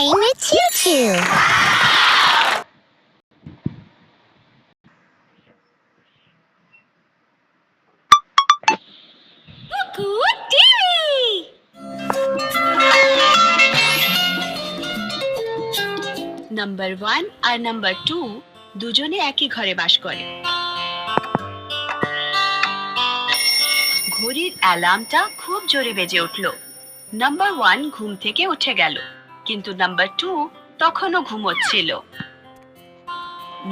playing with Choo Choo. Good TV! Number 1 R number 2 দুজনে একই ঘরে বাস করে। ঘড়ির অ্যালার্মটা খুব জোরে বেজে উঠল। নাম্বার 1 ঘুম থেকে উঠে গেল, কিন্তু নাম্বার 2 তখনও ঘুমোচ্ছিল।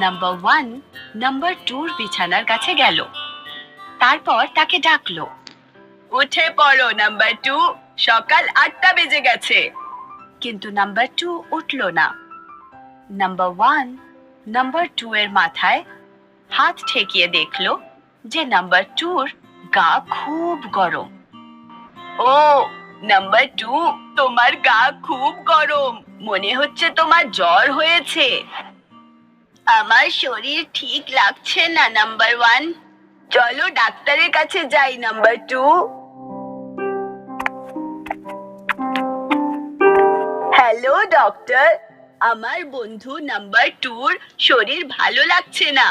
নাম্বার 1 নাম্বার 2 বিছানার কাছে গেল, তারপর তাকে ডাকলো, উঠে পড়ো নাম্বার 2, সকাল 8টা বেজে গেছে। কিন্তু নাম্বার 2 উঠল না। নাম্বার 1 নাম্বার 2 এর মাথায় হাত ঠেকিয়ে দেখলো যে নাম্বার 2 গা খুব গরম। ও নাম্বার 2, তোমার গা খুব গরম, মনে হচ্ছে তোমার জ্বর হয়েছে। আমার শরীর ঠিক লাগছে না নাম্বার 1, চলো ডাক্তারের কাছে যাই নাম্বার 2। হ্যালো ডক্টর, আমার বন্ধু নাম্বার 2 শরীর ভালো লাগছে না।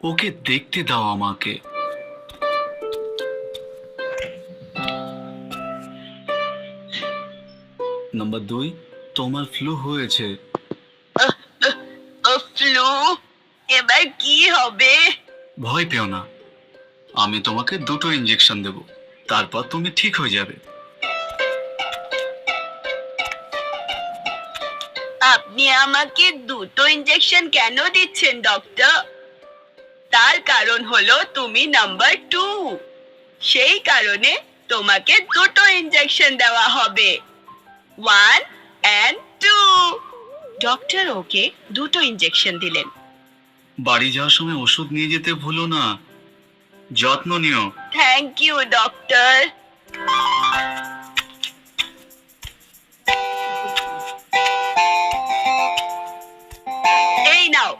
ওকে দেখতে দাও আমাকে। নাম্বার 2, তোমার ফ্লু হয়েছে। ফ্লু? এবার কি হবে? ভয় পেও না, আমি তোমাকে 2টো ইঞ্জেকশন দেব, তারপর তুমি ঠিক হয়ে যাবে। আপনি আমাকে 2টো ইঞ্জেকশন কেন দিচ্ছেন ডক্টর? তার কারণ হলো তুমি নাম্বার 2, সেই কারণে তোমাকে 2টো ইঞ্জেকশন দেওয়া হবে, 1 and 2। ডক্টর ওকে 2টো ইঞ্জেকশন দিলেন। বাড়ি যাওয়ার সময় ওষুধ নিয়ে যেতে ভুলো না, যত্ন নিও। Thank you doctor. এই নাও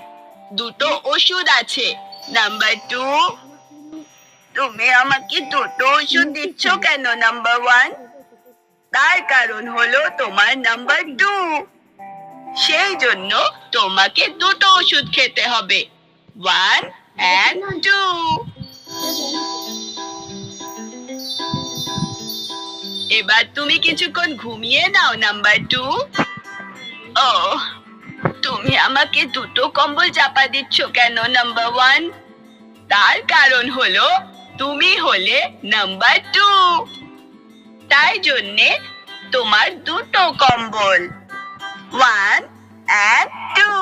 2টো ওষুধ আছে নাম্বার 2। তুমি আমাকে 2টো ওষুধ দিচ্ছ কেন নাম্বার 1? তার কারণ হলো তোমার নাম্বার 2, সেই জন্য তোমাকে 2টো ওষুধ খেতে হবে, 1 and 2। এবার তুমি কিছুক্ষণ ঘুমিয়ে নাও নাম্বার 2। ও, তুমি আমাকে 2টো কম্বল চাপা দিচ্ছ কেন নাম্বার 1? তার কারণ হলো তুমি হলে নাম্বার 2, তাই জন্যে তোমার 2টো কম্বল, 1 and 2।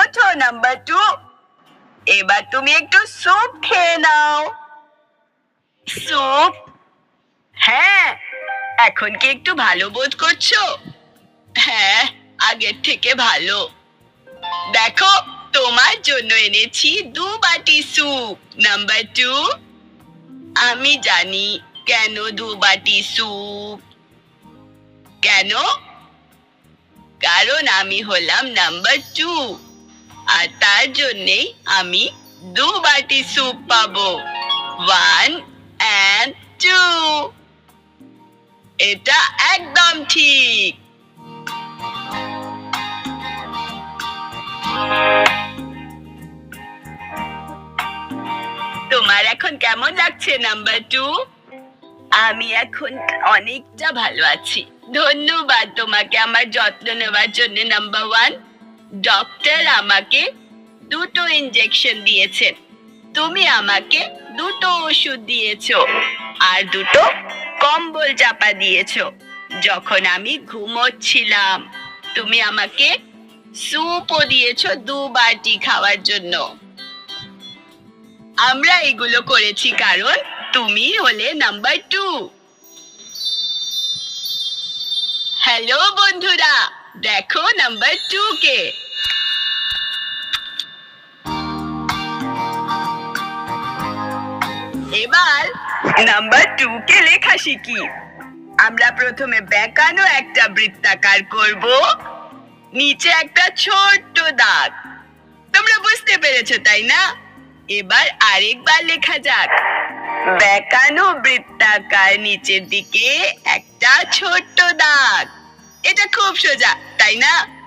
ওঠো নাম্বার 2, এবার তুমি একটু স্যুপ খেয়ে নাও। স্যুপ? হ্যাঁ, এখন কি একটু ভালো বোধ করছো? হ্যাঁ, আগের থেকে ভালো। দেখো, তোমার জন্য এনেছি 2 বাটি স্যুপ নাম্বার 2। আমি জানি কেন 2 বাটি স্যুপ। কেন? কারণ আমি হলাম নাম্বার 2, আর তার জন্যেই আমি 2 বাটি স্যুপ পাবো, 1 and 2। এটা একদম ঠিক। তোমার এখন কেমন লাগছে নাম্বার 2? আমি এখন অনেকটা ভালো আছি। ধন্যবাদ তোমাকে আমার যত্ন নেওয়ার জন্য নাম্বার 1। ডক্টর আমাকে 2টো ইঞ্জেকশন দিয়েছেন, তুমি আমাকে 2টো ওষুধ দিয়েছো, আর 2টো কম্বল চাপা দিয়েছো যখন আমি ঘুমোচ্ছিলাম। তুমি আমাকে স্যুপও দিয়েছো 2 বাটি খাওয়ার জন্য। আমরা এগুলো করেছি কারণ তুমি হলে নাম্বার 2। হ্যালো বন্ধুরা, দেখো নাম্বার 2 কে। এবার নাম্বার 2 কে লেখা শিখি। আমরা প্রথমে বেঁকানো একটা বৃত্তাকার করব, নিচে একটা ছোট্ট দাগ। তোমরা বুঝতে পেরেছো তাই না? এবার আরেকবার লেখা যাক। বেঁকানো বৃত্তাকার নিচের দিকে একটা ছোট্ট দাগ। এটা খুব সোজা, তাই না?